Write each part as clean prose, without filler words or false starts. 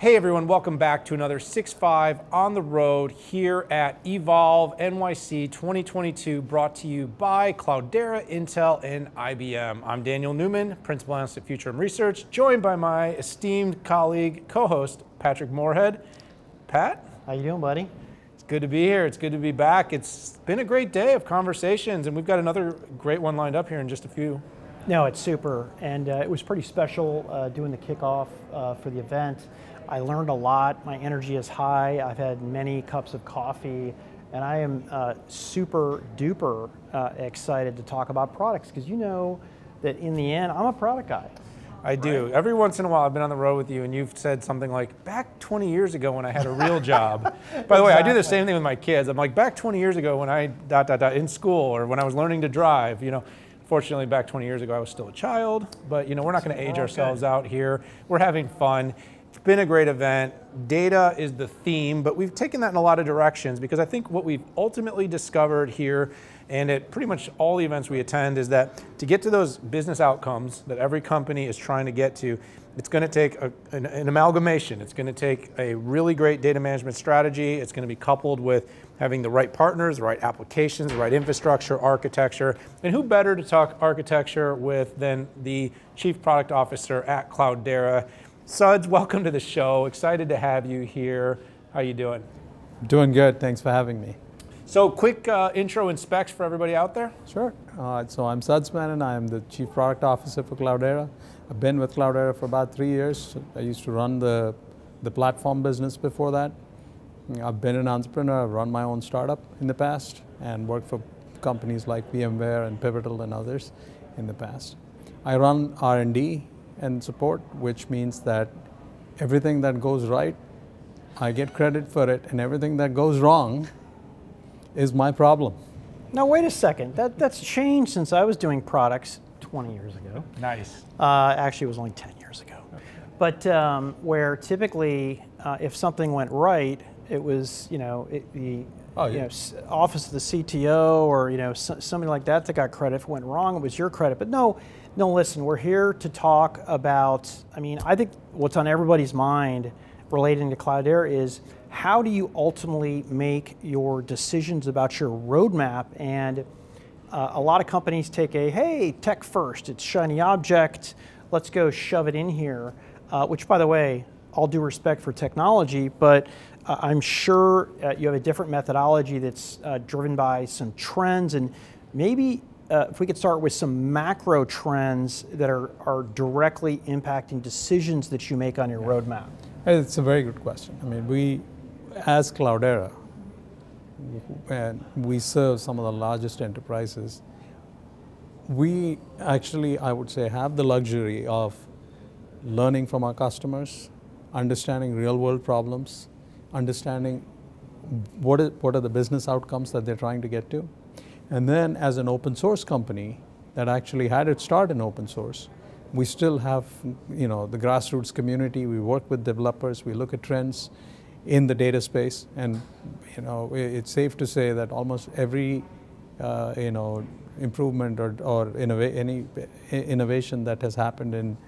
Hey everyone, welcome back to another 6.5 on the road here at Evolve NYC 2022, brought to you by Cloudera, Intel, and IBM. I'm Daniel Newman, Principal Analyst at Future Research, joined by my esteemed colleague, co-host, Patrick Moorhead. Pat? How you doing, buddy? It's good to be here. It's good to be back. It's been a great day of conversations, and we've got another great one lined up here in just a few. No, it's super, and it was pretty special doing the kickoff for the event. I learned a lot. My energy is high. I've had many cups of coffee, and I am super duper excited to talk about products, because you know that in the end, I'm a product guy. I do. Right? Every once in a while, I've been on the road with you, and you've said something like, back 20 years ago when I had a real job. By the way, I do the same thing with my kids. I'm like, back 20 years ago when I in school, or when I was learning to drive, you know. Fortunately, back 20 years ago, I was still a child, but you know, we're not going to age ourselves out here. We're having fun. It's been a great event. Data is the theme, but we've taken that in a lot of directions, because I think what we've ultimately discovered here and at pretty much all the events we attend is that to get to those business outcomes that every company is trying to get to, it's going to take an amalgamation. It's going to take a really great data management strategy. It's going to be coupled with having the right partners, the right applications, the right infrastructure, architecture. And who better to talk architecture with than the Chief Product Officer at Cloudera. Suds, welcome to the show. Excited to have you here. How you doing? Doing good. Thanks for having me. So quick intro and specs for everybody out there. Sure. So I'm Sudhir Menon. I'm the Chief Product Officer for Cloudera. I've been with Cloudera for about 3 years. I used to run the platform business before that. I've been an entrepreneur. I've run my own startup in the past and worked for companies like VMware and Pivotal and others in the past. I run R&D and support, which means that everything that goes right, I get credit for it, and everything that goes wrong is my problem. Now wait a second, that's changed since I was doing products 20 years ago. Nice. Actually, it was only 10 years ago. Okay. But where typically, if something went right, it was the office of the CTO or somebody like that got credit. If it went wrong, it was your credit. But no, listen, we're here to talk about, I think what's on everybody's mind relating to Cloudera is how do you ultimately make your decisions about your roadmap? And a lot of companies take hey, tech first, it's shiny object, let's go shove it in here, which by the way, all due respect for technology, but I'm sure you have a different methodology that's driven by some trends, and maybe if we could start with some macro trends that are directly impacting decisions that you make on your roadmap. It's a very good question. We, as Cloudera, and we serve some of the largest enterprises, we actually, I would say, have the luxury of learning from our customers, understanding real world problems, understanding what are the business outcomes that they're trying to get to. And then as an open source company that actually had its start in open source, we still have the grassroots community. We work with developers, we look at trends in the data space, and it's safe to say that almost every improvement or any innovation that has happened in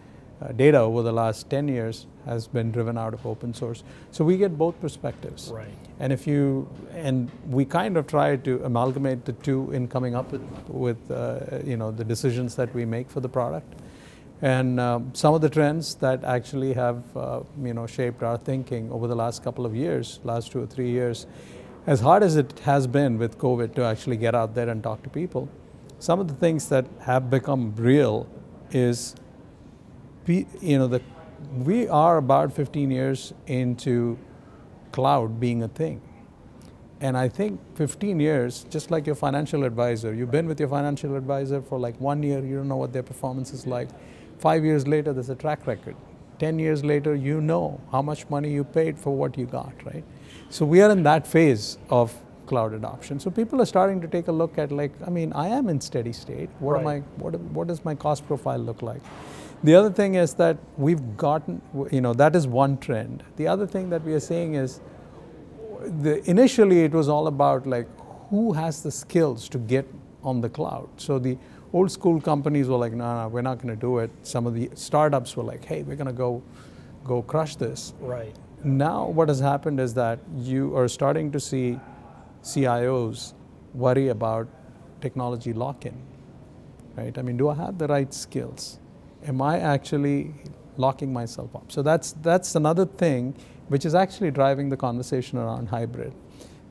data over the last 10 years has been driven out of open source. So we get both perspectives. Right. And we kind of try to amalgamate the two in coming up with the decisions that we make for the product. And some of the trends that actually have shaped our thinking over the last couple of years, last 2 or 3 years, as hard as it has been with COVID to actually get out there and talk to people, some of the things that have become real is we are about 15 years into cloud being a thing. And I think 15 years, just like your financial advisor, you've been with your financial advisor for like 1 year, you don't know what their performance is like. 5 years later, there's a track record. 10 years later, you know how much money you paid for what you got, right? So we are in that phase of cloud adoption. So people are starting to take a look at I am in steady state. What does my cost profile look like? The other thing is that we've gotten, that is one trend. The other thing that we are seeing is, initially it was all about who has the skills to get on the cloud. So the old school companies were like, no, we're not going to do it. Some of the startups were like, hey, we're going to go crush this. Right. Now what has happened is that you are starting to see CIOs worry about technology lock-in, right? I mean, do I have the right skills? Am I actually locking myself up? So that's another thing which is actually driving the conversation around hybrid.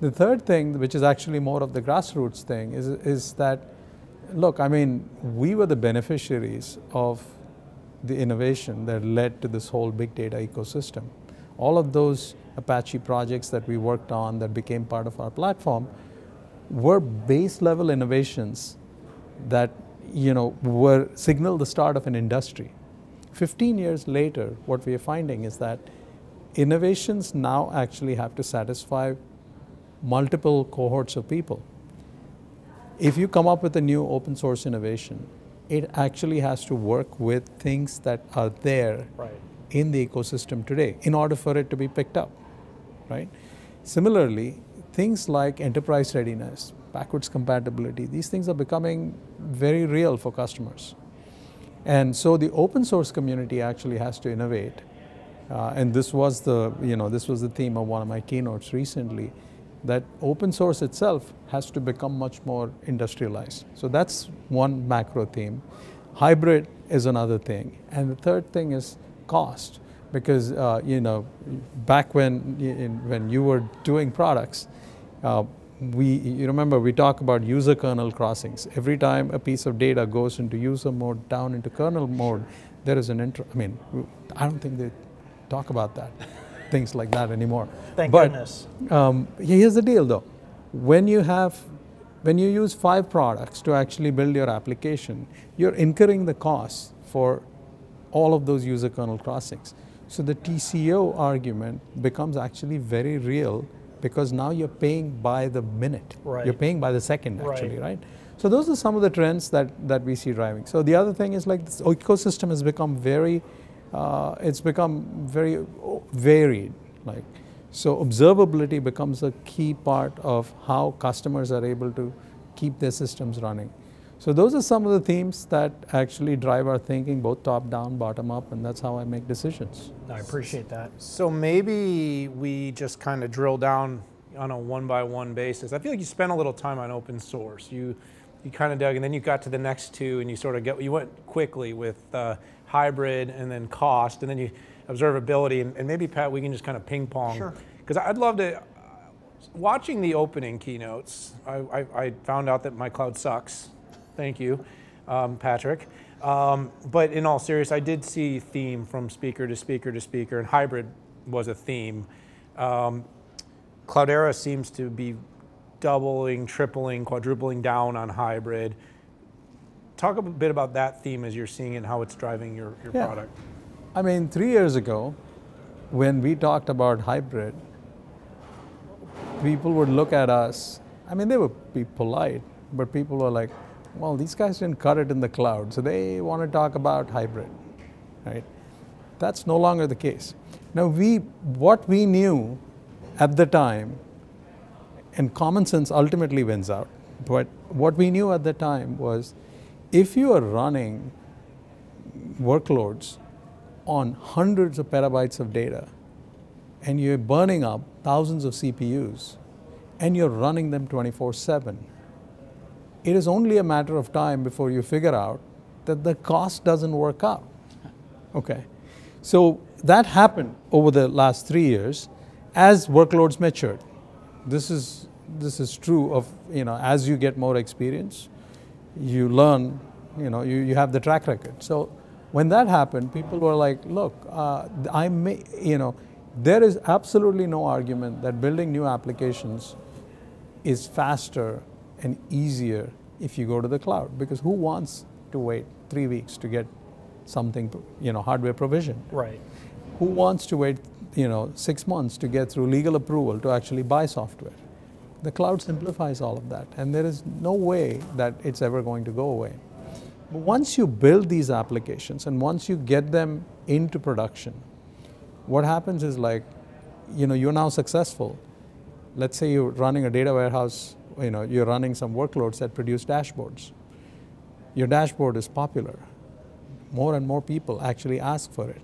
The third thing, which is actually more of the grassroots thing, is that, look, I mean, we were the beneficiaries of the innovation that led to this whole big data ecosystem. All of those Apache projects that we worked on that became part of our platform were base level innovations that, you know, were signaled the start of an industry. 15 years later, what we are finding is that innovations now actually have to satisfy multiple cohorts of people. If you come up with a new open source innovation, it actually has to work with things that are there in the ecosystem today in order for it to be picked up, right? Similarly, things like enterprise readiness, backwards compatibility, these things are becoming very real for customers. And so the open source community actually has to innovate. And this was the, this was the theme of one of my keynotes recently, that open source itself has to become much more industrialized. So that's one macro theme. Hybrid is another thing. And the third thing is cost. Because, back when you were doing products, you remember we talk about user kernel crossings. Every time a piece of data goes into user mode down into kernel mode, there is an I don't think they talk about that, things like that anymore. Thank goodness. Here's the deal though. When you use 5 products to actually build your application, you're incurring the costs for all of those user kernel crossings. So the TCO argument becomes actually very real, because now you're paying by the minute. Right. You're paying by the second actually, right? So those are some of the trends that we see driving. So the other thing is, like, this ecosystem has become very, it's become very varied. Like, so observability becomes a key part of how customers are able to keep their systems running. So those are some of the themes that actually drive our thinking, both top down, bottom up, and that's how I make decisions. I appreciate that. So maybe we just kind of drill down on a one-by-one basis. I feel like you spent a little time on open source. You kind of dug, and then you got to the next two, and you went quickly with hybrid, and then cost, and then you observability, and maybe, Pat, we can just kind of ping pong. Sure. Because I'd love to, watching the opening keynotes, I found out that my cloud sucks. Thank you, Patrick. But in all seriousness, I did see theme from speaker to speaker to speaker, and hybrid was a theme. Cloudera seems to be doubling, tripling, quadrupling down on hybrid. Talk a bit about that theme as you're seeing it and how it's driving your product. I mean, 3 years ago, when we talked about hybrid, people would look at us, I mean, they would be polite, but people were like, well, these guys didn't cut it in the cloud, so they want to talk about hybrid, right? That's no longer the case. Now, what we knew at the time, and common sense ultimately wins out, but what we knew at the time was, if you are running workloads on hundreds of petabytes of data, and you're burning up thousands of CPUs, and you're running them 24/7, it is only a matter of time before you figure out that the cost doesn't work out. Okay, so that happened over the last 3 years as workloads matured. This is true of, as you get more experience, you learn, you have the track record. So when that happened, people were like, look, there is absolutely no argument that building new applications is faster and easier if you go to the cloud, because who wants to wait 3 weeks to get something, hardware provision? Right. Who wants to wait, 6 months to get through legal approval to actually buy software? The cloud simplifies all of that, and there is no way that it's ever going to go away. But once you build these applications and once you get them into production, what happens is, like, you're now successful. Let's say you're running a data warehouse, you're running some workloads that produce dashboards. Your dashboard is popular. More and more people actually ask for it.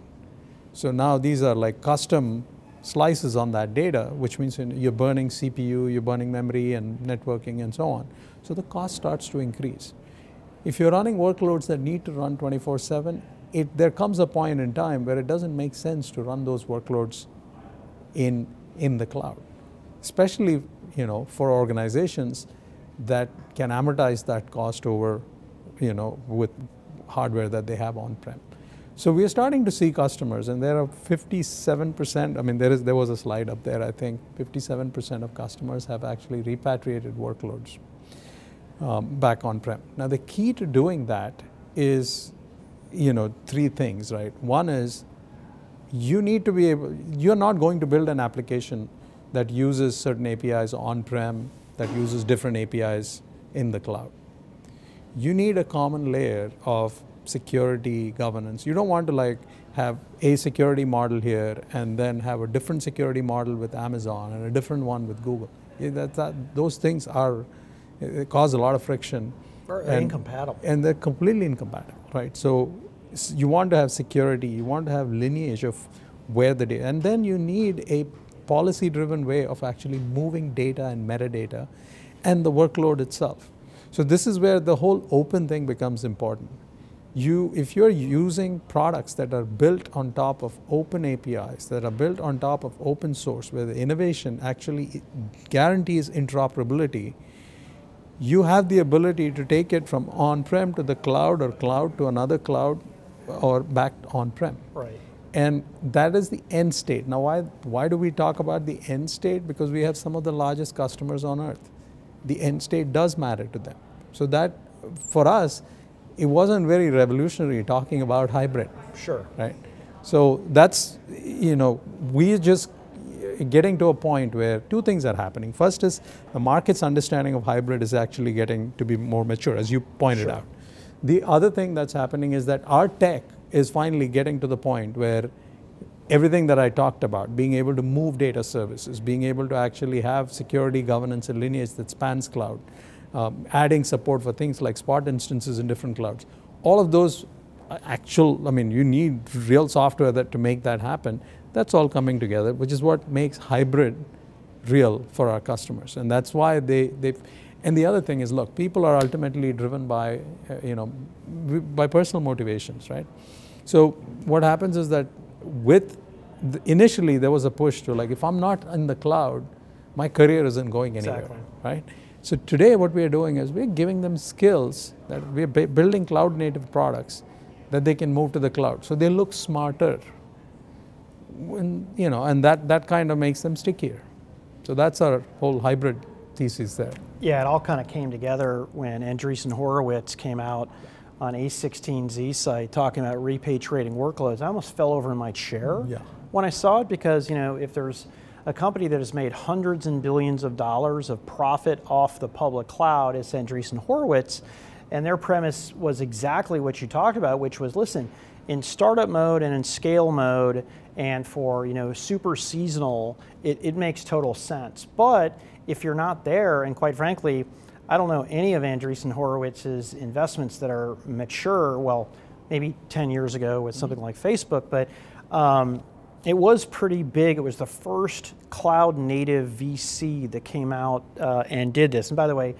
So now these are like custom slices on that data, which means you're burning CPU, you're burning memory and networking and so on. So the cost starts to increase. If you're running workloads that need to run 24/7, there comes a point in time where it doesn't make sense to run those workloads in the cloud, especially for organizations that can amortize that cost over with hardware that they have on-prem. So we are starting to see customers, and there are 57%, I mean there was a slide up there, I think 57% of customers have actually repatriated workloads back on-prem. Now the key to doing that is three things, right? One is you need to be able, you're not going to build an application that uses certain APIs on-prem, that uses different APIs in the cloud. You need a common layer of security governance. You don't want to have a security model here and then have a different security model with Amazon and a different one with Google. Those things cause a lot of friction. Or incompatible. And they're completely incompatible, right? So you want to have security, you want to have lineage of where the data, and then you need a policy-driven way of actually moving data and metadata and the workload itself. So this is where the whole open thing becomes important. If you're using products that are built on top of open APIs, that are built on top of open source, where the innovation actually guarantees interoperability, you have the ability to take it from on-prem to the cloud or cloud to another cloud or back on-prem. Right. And that is the end state. Now why do we talk about the end state? Because we have some of the largest customers on earth. The end state does matter to them. So that, for us, it wasn't very revolutionary talking about hybrid. Sure. Right? So that's, we're just getting to a point where two things are happening. First is the market's understanding of hybrid is actually getting to be more mature, as you pointed out. The other thing that's happening is that our tech is finally getting to the point where everything that I talked about, being able to move data services, being able to actually have security, governance, and lineage that spans cloud, adding support for things like Spot instances in different clouds. All of those you need real software to make that happen. That's all coming together, which is what makes hybrid real for our customers. And that's why and the other thing is, look, people are ultimately driven by, by personal motivations, right? So what happens is that initially there was a push to if I'm not in the cloud, my career isn't going anywhere, exactly. Right? So today what we are doing is we're giving them skills that we're building cloud native products that they can move to the cloud. So they look smarter, and that kind of makes them stickier. So that's our whole hybrid thesis there. Yeah, it all kind of came together when Andreessen Horowitz came out on A16Z site talking about repatriating workloads. I almost fell over in my chair when I saw it, because if there's a company that has made hundreds and billions of dollars of profit off the public cloud, it's Andreessen Horowitz, and their premise was exactly what you talked about, which was, listen, in startup mode and in scale mode and for super seasonal, it makes total sense. But if you're not there, and quite frankly, I don't know any of Andreessen Horowitz's investments that are mature, well, maybe 10 years ago with something like Facebook, but it was pretty big. It was the first cloud native VC that came out and did this. And by the way,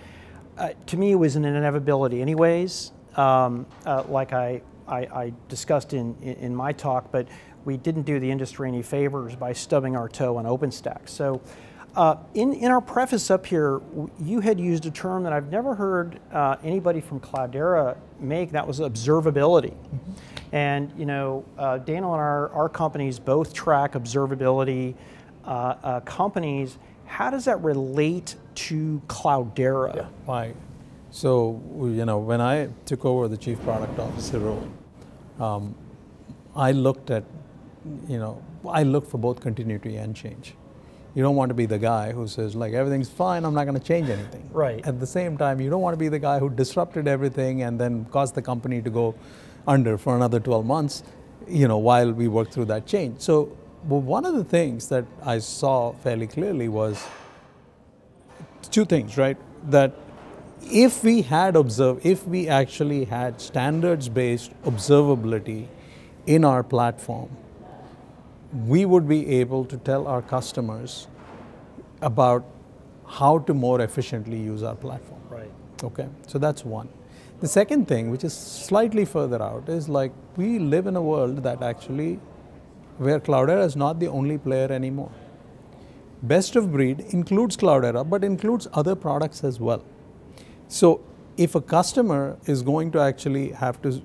to me, it was an inevitability anyways, like I discussed in my talk, but we didn't do the industry any favors by stubbing our toe on OpenStack. So in our preface up here, you had used a term that I've never heard anybody from Cloudera make, that was observability. Mm-hmm. And Daniel and our companies both track observability companies. How does that relate to Cloudera? Yeah, right. So when I took over the Chief Product Officer role, I looked for both continuity and change. You don't want to be the guy who says everything's fine, I'm not going to change anything. Right. At the same time, you don't want to be the guy who disrupted everything and then caused the company to go under for another 12 months, while we work through that change. So one of the things that I saw fairly clearly was two things, right? That if we actually had standards-based observability in our platform, we would be able to tell our customers about how to more efficiently use our platform. Right. Okay, so that's one. The second thing, which is slightly further out, is like we live in a world that actually, where Cloudera is not the only player anymore. Best of breed includes Cloudera, but includes other products as well. So if a customer is going to actually have to,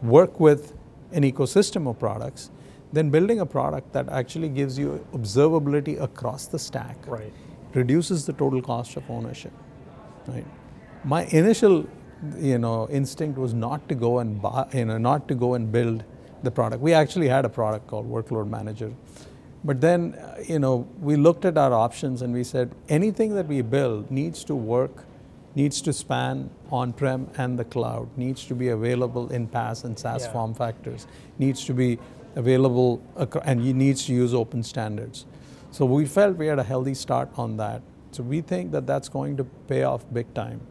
work with an ecosystem of products, then building a product that actually gives you observability across the stack, right, reduces the total cost of ownership. Right. My initial, instinct was not to go and buy, not to go and build the product. We actually had a product called Workload Manager. But then, we looked at our options and we said, anything that we build needs to work, needs to span on-prem and the cloud, needs to be available in PaaS and SaaS form factors, needs to be available, and needs to use open standards. So we felt we had a healthy start on that. So we think that that's going to pay off big time.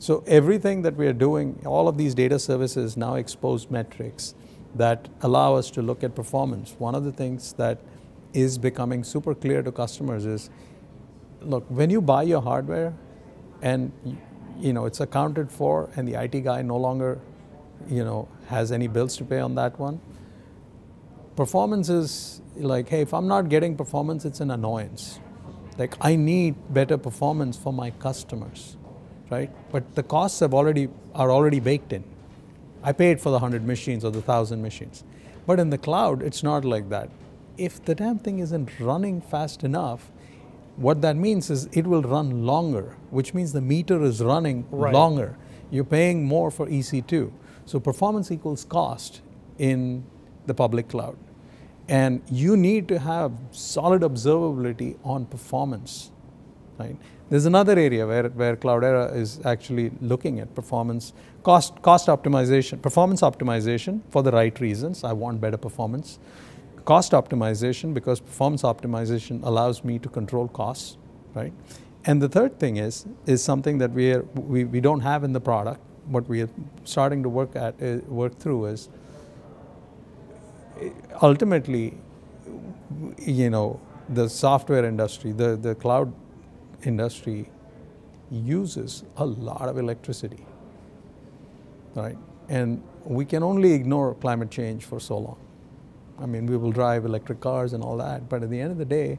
So everything that we are doing, all of these data services now expose metrics that allow us to look at performance. One of the things that is becoming super clear to customers is, look, when you buy your hardware and it's accounted for and the IT guy no longer has any bills to pay on that one, performance is like, hey, if I'm not getting performance, it's an annoyance. Like, I need better performance for my customers, right? But the costs are already baked in. I paid for the 100 machines or the 1,000 machines. But in the cloud, it's not like that. If the damn thing isn't running fast enough, what that means is it will run longer, which means the meter is running longer. You're paying more for EC2. So performance equals cost in the public cloud. And you need to have solid observability on performance, right? There's another area where Cloudera is actually looking at performance, cost optimization, performance optimization for the right reasons. I want better performance. Cost optimization, because performance optimization allows me to control costs, right? And the third thing is something that we don't have in the product. What we are starting to work through is, ultimately, the software industry, the cloud industry uses a lot of electricity, right? And we can only ignore climate change for so long. I mean, we will drive electric cars and all that, but at the end of the day,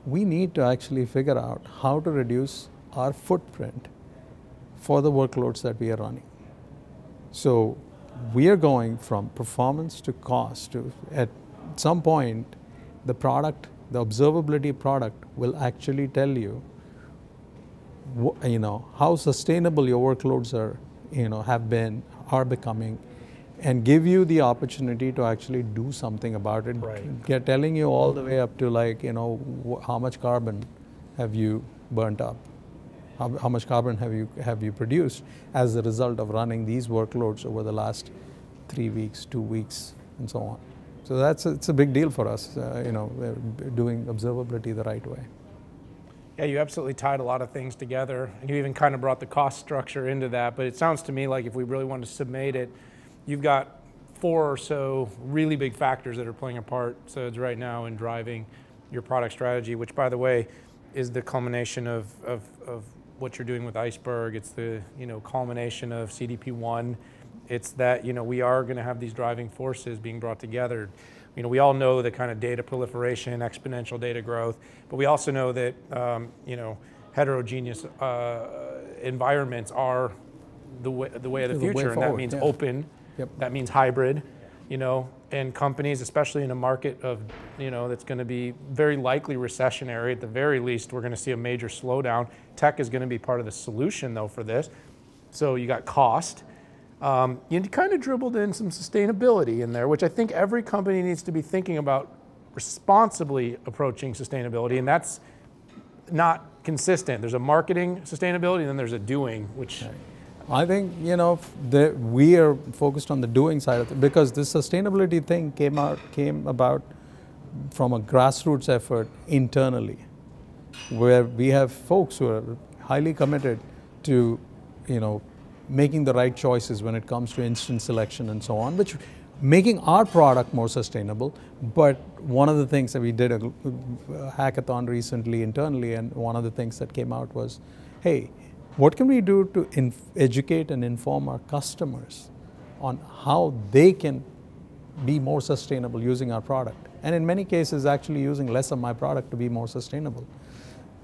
we need to actually figure out how to reduce our footprint for the workloads that we are running. So we are going from performance to cost to, at some point, the product, the observability product will actually tell you, how sustainable your workloads are becoming, and give you the opportunity to actually do something about it. Right. Telling you all the way up to how much carbon have you burnt up, how much carbon have you produced as a result of running these workloads over the last 3 weeks, 2 weeks, and so on. So it's a big deal for us, doing observability the right way. Yeah, you absolutely tied a lot of things together, and you even kind of brought the cost structure into that, but it sounds to me like if we really want to summate it, you've got 4 or so really big factors that are playing a part, so it's right now in driving your product strategy, which, by the way, is the culmination of what you're doing with Iceberg. It's the culmination of CDP1. It's that we are going to have these driving forces being brought together. We all know the kind of data proliferation, exponential data growth, but we also know that heterogeneous environments are the way of the future, and that means open. Yep. That means hybrid, and companies, especially in a market of, that's going to be very likely recessionary. At the very least, we're going to see a major slowdown. Tech is going to be part of the solution, though, for this. So you got cost. You kind of dribbled in some sustainability in there, which I think every company needs to be thinking about responsibly approaching sustainability, and that's not consistent. There's a marketing sustainability, and then there's a doing, which... I think, we are focused on the doing side of it, because this sustainability thing came about from a grassroots effort internally, where we have folks who are highly committed to, making the right choices when it comes to instance selection and so on, which making our product more sustainable. But one of the things that we did a hackathon recently internally, and one of the things that came out was, hey, what can we do to educate and inform our customers on how they can be more sustainable using our product? And in many cases, actually using less of my product to be more sustainable.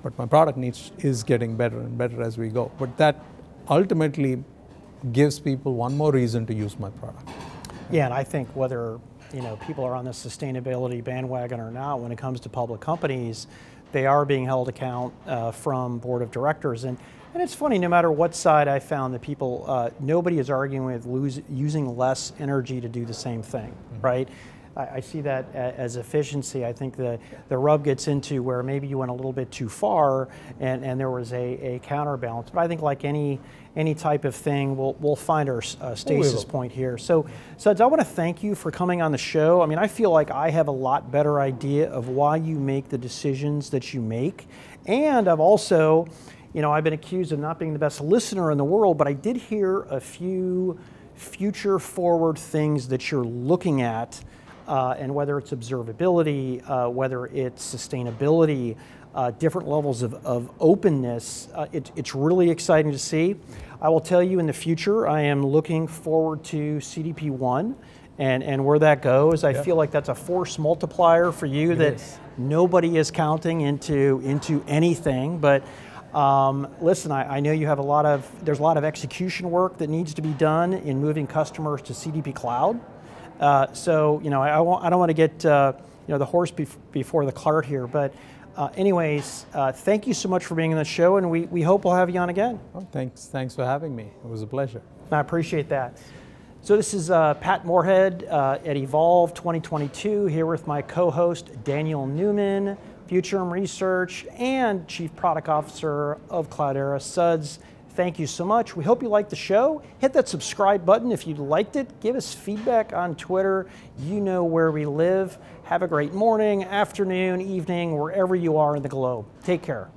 But my product is getting better and better as we go. But that ultimately gives people one more reason to use my product. Yeah, and I think whether people are on the sustainability bandwagon or not, when it comes to public companies, they are being held account from board of directors. And it's funny, no matter what side I found that people, nobody is arguing with using less energy to do the same thing, right? I see that as efficiency. I think the rub gets into where maybe you went a little bit too far and there was a counterbalance. But I think like any type of thing, we'll find our stasis point here. So Suds, I want to thank you for coming on the show. I mean, I feel like I have a lot better idea of why you make the decisions that you make. And I've also, I've been accused of not being the best listener in the world, but I did hear a few future forward things that you're looking at. And whether it's observability, whether it's sustainability, different levels of openness, it's really exciting to see. I will tell you in the future, I am looking forward to CDP1 and where that goes. I feel like that's a force multiplier for you that nobody is counting into anything. But listen, I know you have there's a lot of execution work that needs to be done in moving customers to CDP Cloud. So I don't want to get the horse before the cart here, but anyways, thank you so much for being on the show, and we hope we'll have you on again. Oh, thanks for having me. It was a pleasure. I appreciate that. So this is Pat Moorhead at Evolve 2022 here with my co-host Daniel Newman, Futurum Research and Chief Product Officer of Cloudera. Suds, thank you so much. We hope you liked the show. Hit that subscribe button if you liked it. Give us feedback on Twitter. You know where we live. Have a great morning, afternoon, evening, wherever you are in the globe. Take care.